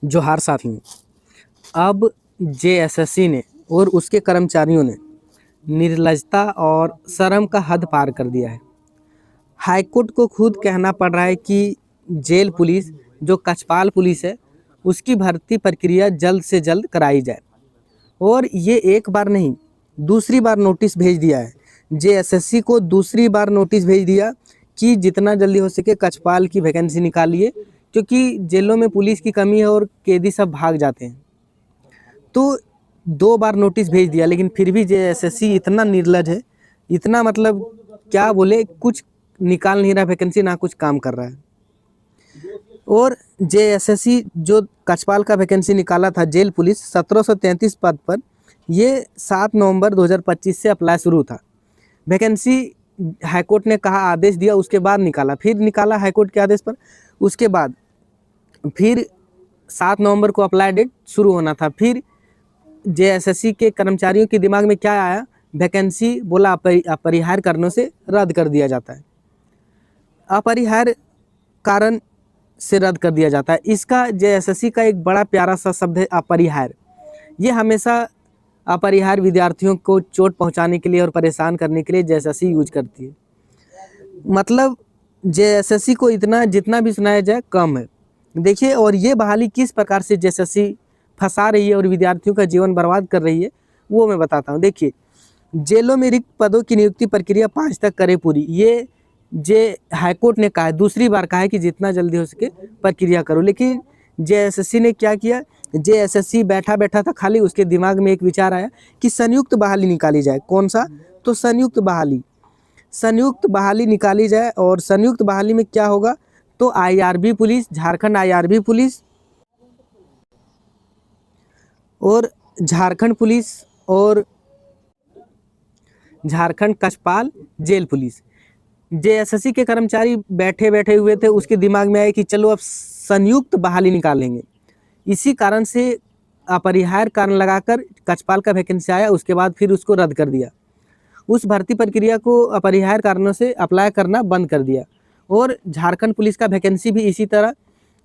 जोहार साथियों। अब जेएसएससी ने और उसके कर्मचारियों ने निर्लजता और शर्म का हद पार कर दिया है। हाईकोर्ट को खुद कहना पड़ रहा है कि जेल पुलिस, जो कछपाल पुलिस है, उसकी भर्ती प्रक्रिया जल्द से जल्द कराई जाए। और ये एक बार नहीं, दूसरी बार नोटिस भेज दिया है। जेएसएससी को दूसरी बार नोटिस भेज दिया कि जितना जल्दी हो सके कछपाल की वैकेंसी निकालिए, क्योंकि जेलों में पुलिस की कमी है और कैदी सब भाग जाते हैं। तो 2 बार नोटिस भेज दिया, लेकिन फिर भी जेएसएससी इतना निर्लज है, इतना मतलब क्या बोले, कुछ निकाल नहीं रहा वैकेंसी, ना कुछ काम कर रहा है। और जेएसएससी जो कछपाल का वैकेंसी निकाला था जेल पुलिस 1733 पद पर, ये 7 नवंबर 2025 से अप्लाई शुरू था। वैकेंसी हाईकोर्ट ने कहा, आदेश दिया, उसके बाद निकाला हाईकोर्ट के आदेश पर। उसके बाद फिर 7 नवंबर को अप्लाई डेट शुरू होना था। फिर जेएसएससी के कर्मचारियों के दिमाग में क्या आया, वैकेंसी बोला अपरिहार्य कारणों से रद्द कर दिया जाता है। अपरिहार्य कारण से रद्द कर दिया जाता है। इसका जेएसएससी का एक बड़ा प्यारा सा शब्द है, अपरिहार्य। ये हमेशा अपरिहार्य विद्यार्थियों को चोट पहुंचाने के लिए और परेशान करने के लिए जेएसएससी यूज करती है। मतलब जेएसएससी को इतना जितना भी सुनाया जाए कम है। देखिए, और ये बहाली किस प्रकार से जेएसएससी फंसा रही है और विद्यार्थियों का जीवन बर्बाद कर रही है, वो मैं बताता हूँ। देखिए, जेलों में रिक्त पदों की नियुक्ति प्रक्रिया 5 तक करे पूरी। ये हाईकोर्ट ने कहा है, दूसरी बार कहा है कि जितना जल्दी हो सके प्रक्रिया करो। लेकिन जेएसएससी ने क्या किया, जेएसएससी बैठा था खाली, उसके दिमाग में एक विचार आया कि संयुक्त बहाली निकाली जाए। कौन सा? तो संयुक्त बहाली निकाली जाए। और संयुक्त बहाली में क्या होगा, तो IRB police, Jharkhand IRB police और झारखंड पुलिस और झारखंड कछपाल जेल पुलिस। जेएसएससी के कर्मचारी बैठे हुए थे, उसके दिमाग में आया कि चलो अब संयुक्त बहाली निकालेंगे। इसी कारण से अपरिहार्य कारण लगाकर कछपाल का वैकेंसी आया, उसके बाद फिर उसको रद्द कर दिया। उस भर्ती प्रक्रिया को अपरिहार्य कारणों से अप्लाई करना बंद कर दिया। और झारखंड पुलिस का वैकेंसी भी इसी तरह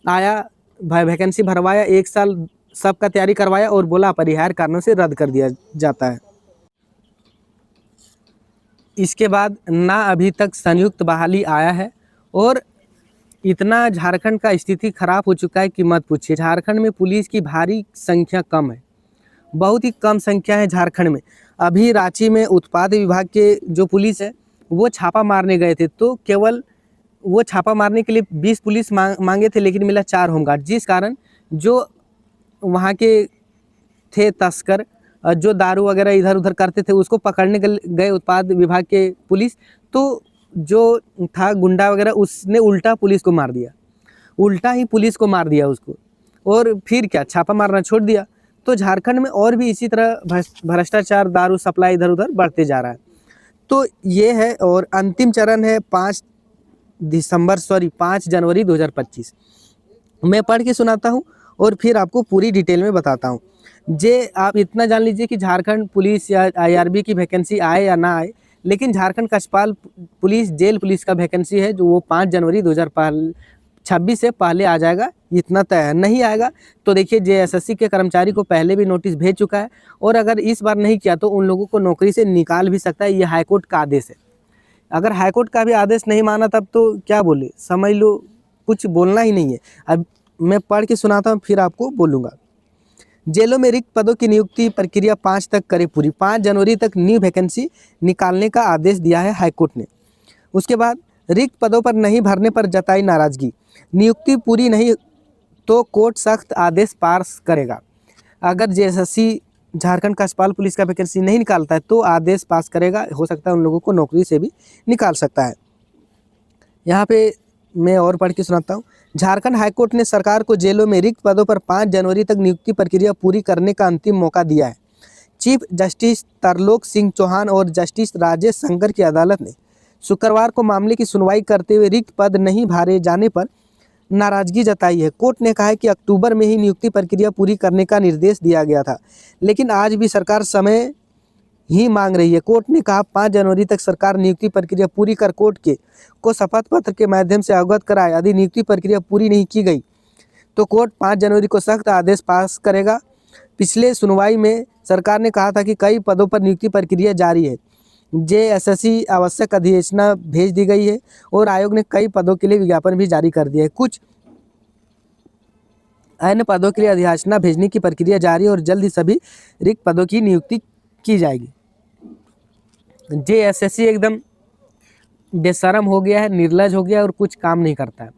आया, वैकेंसी भरवाया, 1 साल सबका तैयारी करवाया और बोला अपरिहार्य कारणों से रद्द कर दिया जाता है। इसके बाद ना अभी तक संयुक्त बहाली आया है। और इतना झारखंड का स्थिति खराब हो चुका है कि मत पूछिए। झारखंड में पुलिस की भारी संख्या कम है, बहुत ही कम संख्या है झारखंड में। अभी रांची में उत्पाद विभाग के जो पुलिस है वो छापा मारने गए थे, तो केवल वो छापा मारने के लिए 20 पुलिस मांगे थे, लेकिन मिला 4 होमगार्ड। जिस कारण जो वहाँ के थे तस्कर, जो दारू वगैरह इधर उधर करते थे, उसको पकड़ने गए उत्पाद विभाग के पुलिस, तो जो था गुंडा वगैरह, उसने उल्टा पुलिस को मार दिया, उल्टा ही पुलिस को मार दिया उसको। और फिर क्या, छापा मारना छोड़ दिया। तो झारखंड में और भी इसी तरह भ्रष्टाचार, दारू सप्लाई इधर उधर बढ़ते जा रहा है। तो ये है, और अंतिम चरण है 5 जनवरी 2025। मैं पढ़ के सुनाता हूँ और फिर आपको पूरी डिटेल में बताता हूँ। आप इतना जान लीजिए कि झारखंड पुलिस या आईआरबी की वैकेंसी आए या ना आए, लेकिन झारखंड कछपाल पुलिस जेल पुलिस का वैकेंसी है, जो वो 5 जनवरी 2026 से पहले आ जाएगा, इतना तय है। नहीं आएगा तो देखिए, जेएसएससी के कर्मचारी को पहले भी नोटिस भेज चुका है, और अगर इस बार नहीं किया तो उन लोगों को नौकरी से निकाल भी सकता है। ये हाईकोर्ट का आदेश है। अगर हाईकोर्ट का भी आदेश नहीं माना तब तो क्या बोले, समझ लो कुछ बोलना ही नहीं है। अब मैं पढ़ के सुनाता हूँ, फिर आपको बोलूँगा। जेलों में रिक्त पदों की नियुक्ति प्रक्रिया 5 तक करे पूरी। 5 जनवरी तक न्यू वैकेंसी निकालने का आदेश दिया है हाईकोर्ट ने। उसके बाद रिक्त पदों पर नहीं भरने पर जताई नाराजगी, नियुक्ति पूरी नहीं तो कोर्ट सख्त आदेश पास करेगा। अगर जेएसएससी झारखंड कछपाल पुलिस का वैकेंसी नहीं निकालता है तो आदेश पास करेगा, हो सकता है उन लोगों को नौकरी से भी निकाल सकता है। यहाँ पे मैं और पढ़ के सुनाता हूँ। झारखंड हाईकोर्ट ने सरकार को जेलों में रिक्त पदों पर 5 जनवरी तक नियुक्ति प्रक्रिया पूरी करने का अंतिम मौका दिया है। चीफ जस्टिस तरलोक सिंह चौहान और जस्टिस राजेश शंकर की अदालत ने शुक्रवार को मामले की सुनवाई करते हुए रिक्त पद नहीं भरे जाने पर नाराजगी जताई है। कोर्ट ने कहा है कि अक्टूबर में ही नियुक्ति प्रक्रिया पूरी करने का निर्देश दिया गया था, लेकिन आज भी सरकार समय ही मांग रही है। कोर्ट ने कहा 5 जनवरी तक सरकार नियुक्ति प्रक्रिया पूरी कर कोर्ट को शपथ पत्र के माध्यम से अवगत कराए। यदि नियुक्ति प्रक्रिया पूरी नहीं की गई तो कोर्ट 5 जनवरी को सख्त आदेश पास करेगा। पिछले सुनवाई में सरकार ने कहा था कि कई पदों पर नियुक्ति प्रक्रिया जारी है। जेएसएससी आवश्यक अधिसूचना भेज दी गई है और आयोग ने कई पदों के लिए विज्ञापन भी जारी कर दिया है। कुछ अन्य पदों के लिए अधिसूचना भेजने की प्रक्रिया जारी है और जल्द ही सभी रिक्त पदों की नियुक्ति की जाएगी। जेएसएससी एकदम बेशरम हो गया है, निर्लज हो गया है और कुछ काम नहीं करता है।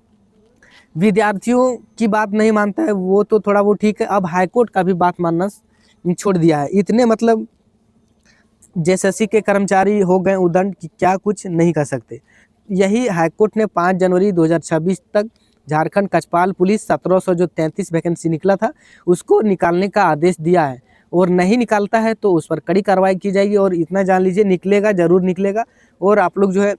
विद्यार्थियों की बात नहीं मानता है, वो तो थोड़ा वो ठीक है, अब हाईकोर्ट का भी बात मानना छोड़ दिया है। इतने मतलब जेएसएससी के कर्मचारी हो गए उदंड कि क्या कुछ नहीं कर सकते। यही हाईकोर्ट ने 5 जनवरी 2026 तक झारखंड कचपाल पुलिस 1733 वैकेंसी निकला था उसको निकालने का आदेश दिया है और नहीं निकालता है तो उस पर कड़ी कार्रवाई की जाएगी। और इतना जान लीजिए, निकलेगा, ज़रूर निकलेगा। और आप लोग जो है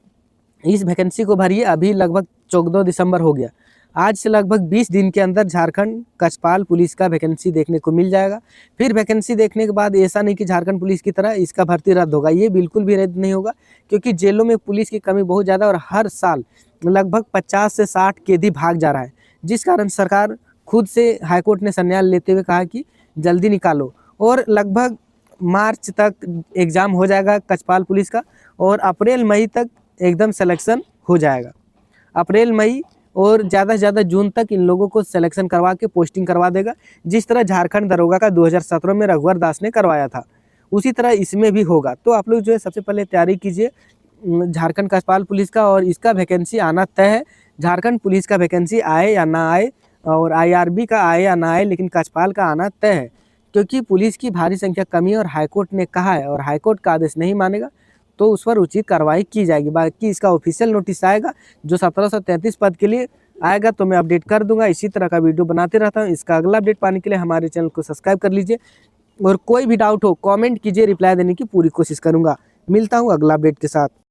इस वैकेंसी को भरिए। अभी लगभग 14 दिसंबर हो गया, आज से लगभग 20 दिन के अंदर झारखंड कचपाल पुलिस का वैकेंसी देखने को मिल जाएगा। फिर वैकेंसी देखने के बाद ऐसा नहीं कि झारखंड पुलिस की तरह इसका भर्ती रद्द होगा, ये बिल्कुल भी रद्द नहीं होगा, क्योंकि जेलों में पुलिस की कमी बहुत ज़्यादा और हर साल लगभग 50 से 60 कैदी भाग जा रहा है, जिस कारण सरकार खुद से हाईकोर्ट ने संज्ञान लेते हुए कहा कि जल्दी निकालो। और लगभग मार्च तक एग्ज़ाम हो जाएगा कचपाल पुलिस का और अप्रैल मई तक एकदम सिलेक्शन हो जाएगा। अप्रैल मई और ज़्यादा से ज़्यादा जून तक इन लोगों को सिलेक्शन करवा के पोस्टिंग करवा देगा, जिस तरह झारखंड दरोगा का 2017 में रघुवर दास ने करवाया था, उसी तरह इसमें भी होगा। तो आप लोग जो है सबसे पहले तैयारी कीजिए झारखंड कचपाल पुलिस का, और इसका वैकेंसी आना तय है। झारखंड पुलिस का वैकेंसी आए या ना आए और आईआरबी का आए या ना आए, लेकिन कचपाल का आना तय है, क्योंकि पुलिस की भारी संख्या कमी है और हाईकोर्ट ने कहा है, और हाईकोर्ट का आदेश नहीं मानेगा तो उस पर उचित कार्रवाई की जाएगी। बाकी इसका ऑफिशियल नोटिस आएगा जो 1733 पद के लिए आएगा तो मैं अपडेट कर दूंगा। इसी तरह का वीडियो बनाते रहता हूँ। इसका अगला अपडेट पाने के लिए हमारे चैनल को सब्सक्राइब कर लीजिए और कोई भी डाउट हो कमेंट कीजिए, रिप्लाई देने की पूरी कोशिश करूँगा। मिलता हूँ अगला अपडेट के साथ।